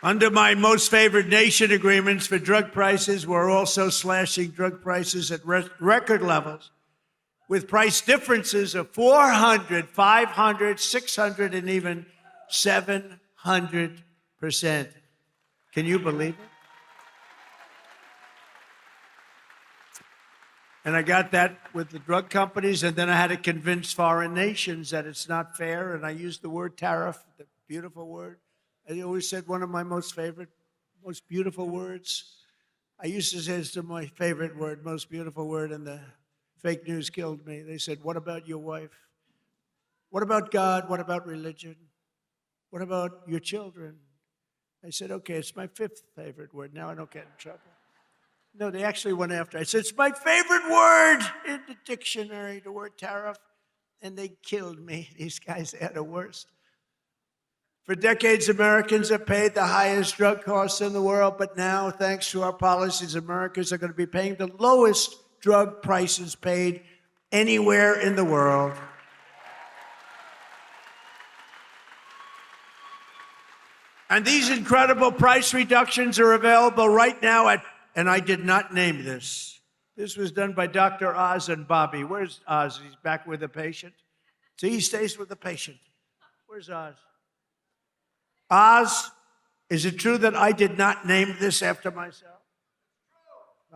Speaker 1: Under my most favored nation agreements for drug prices, we're also slashing drug prices at record levels, with price differences of 400, 500, 600, and even 700%. Can you believe it? And I got that with the drug companies, and then I had to convince foreign nations that it's not fair, and I used the word tariff, the beautiful word. I always said one of my most favorite, most beautiful words. I used to say it's my favorite word, most beautiful word, and the fake news killed me. They said, what about your wife? What about God? What about religion? What about your children? I said, okay, it's my 5th favorite word. Now I don't get in trouble. No, they actually went after. I said, it's my favorite word in the dictionary, the word tariff. And they killed me. These guys are the worst. For decades, Americans have paid the highest drug costs in the world, but now, thanks to our policies, Americans are going to be paying the lowest drug prices paid anywhere in the world. And these incredible price reductions are available right now at, and I did not name this. This was done by Dr. Oz and Bobby. Where's Oz? He's back with a patient. See, he stays with the patient. Where's Oz? Oz, is it true that I did not name this after myself?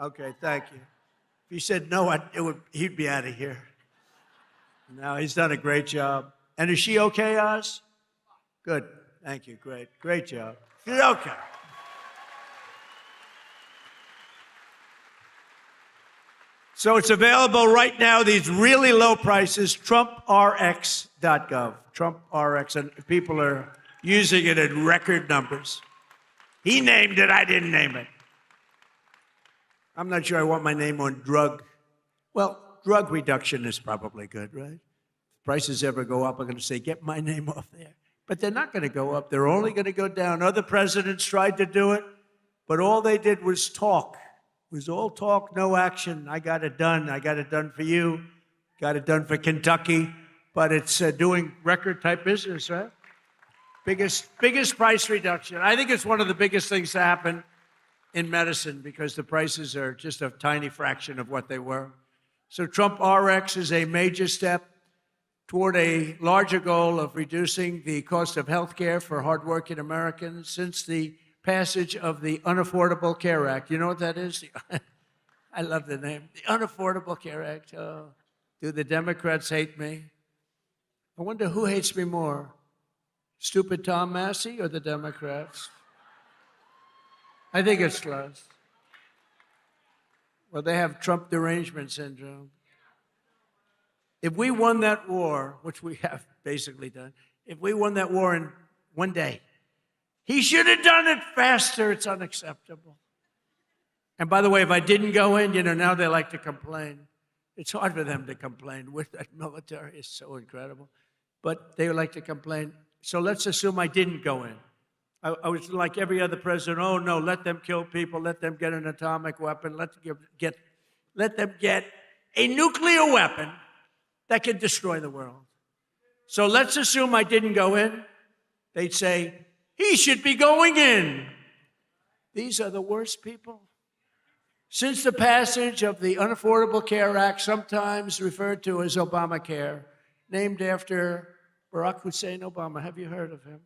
Speaker 1: Okay, thank you. If he said no, he'd be out of here. No, he's done a great job. And is she okay, Oz? Good. Thank you. Great. Great job. She's okay. So it's available right now, these really low prices, TrumpRx.gov. TrumpRx, and people are using it in record numbers. He named it, I didn't name it. I'm not sure I want my name on drug. Well, drug reduction is probably good, right? If prices ever go up, I'm going to say, get my name off there. But they're not going to go up. They're only going to go down. Other presidents tried to do it, but all they did was talk. It was all talk, no action. I got it done. I got it done for you. Got it done for Kentucky. But it's doing record-type business, right? Biggest price reduction. I think it's one of the biggest things to happen in medicine because the prices are just a tiny fraction of what they were. So Trump RX is a major step toward a larger goal of reducing the cost of health care for hardworking Americans since the passage of the Unaffordable Care Act. You know what that is? I love the name. The Unaffordable Care Act. Oh, do the Democrats hate me? I wonder who hates me more, stupid Tom Massey or the Democrats? I think it's close. Well, they have Trump derangement syndrome. If we won that war, which we have basically done, if we won that war in one day, he should have done it faster. It's unacceptable. And by the way, if I didn't go in, now they like to complain. It's hard for them to complain with that military. It's so incredible. But they like to complain. So let's assume I didn't go in. I was like every other president. Oh, no, let them kill people. Let them get an atomic weapon. Let them get a nuclear weapon that can destroy the world. So let's assume I didn't go in. They'd say, he should be going in. These are the worst people. Since the passage of the Unaffordable Care Act, sometimes referred to as Obamacare, named after Barack Hussein Obama. Have you heard of him?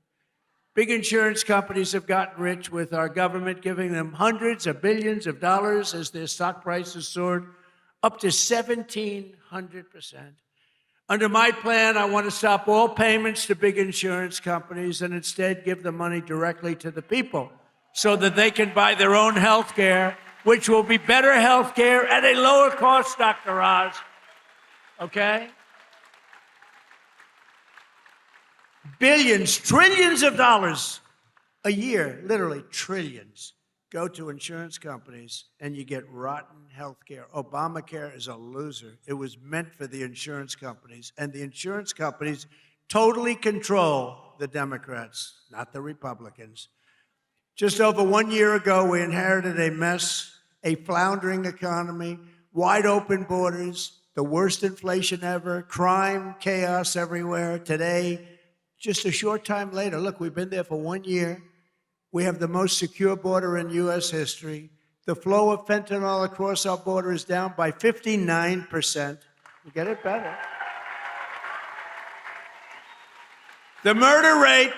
Speaker 1: Big insurance companies have gotten rich with our government giving them hundreds of billions of dollars as their stock prices soared up to 1,700%. Under my plan, I want to stop all payments to big insurance companies and instead give the money directly to the people so that they can buy their own health care, which will be better health care at a lower cost, Dr. Oz. Okay? Billions, trillions of dollars a year, literally trillions, go to insurance companies and you get rotten health care. Obamacare is a loser. It was meant for the insurance companies, and the insurance companies totally control the Democrats, not the Republicans. Just over 1 year ago, we inherited a mess, a floundering economy, wide open borders, the worst inflation ever, crime, chaos everywhere. Today, just a short time later, look, we've been there for 1 year. We have the most secure border in U.S. history. The flow of fentanyl across our border is down by 59%. We get it better. The murder rate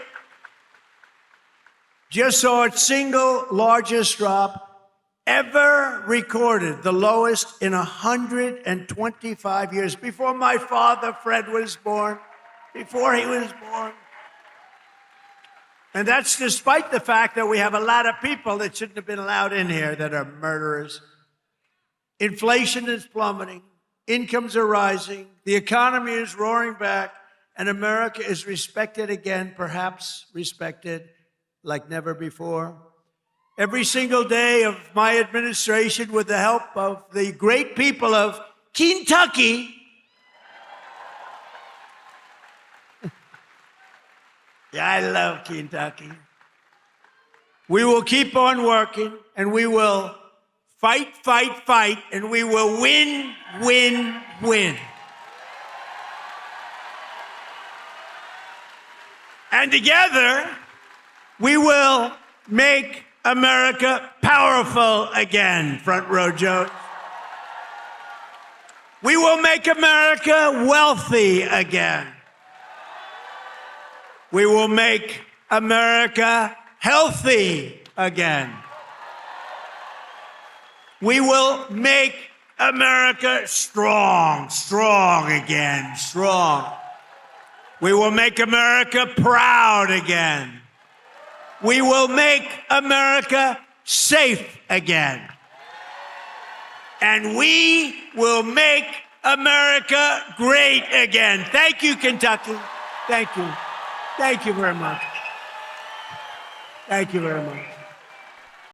Speaker 1: just saw its single largest drop ever recorded, the lowest in 125 years, before my father, Fred, was born, before he was born. And that's despite the fact that we have a lot of people that shouldn't have been allowed in here that are murderers. Inflation is plummeting. Incomes are rising. The economy is roaring back. And America is respected again, perhaps respected like never before. Every single day of my administration, with the help of the great people of Kentucky, yeah, I love Kentucky. We will keep on working, and we will fight, fight, fight, and we will win, win, win. And together, we will make America powerful again, front row Joe. We will make America wealthy again. We will make America healthy again. We will make America strong, strong again, strong. We will make America proud again. We will make America safe again. And we will make America great again. Thank you, Kentucky. Thank you. Thank you very much. Thank you very much.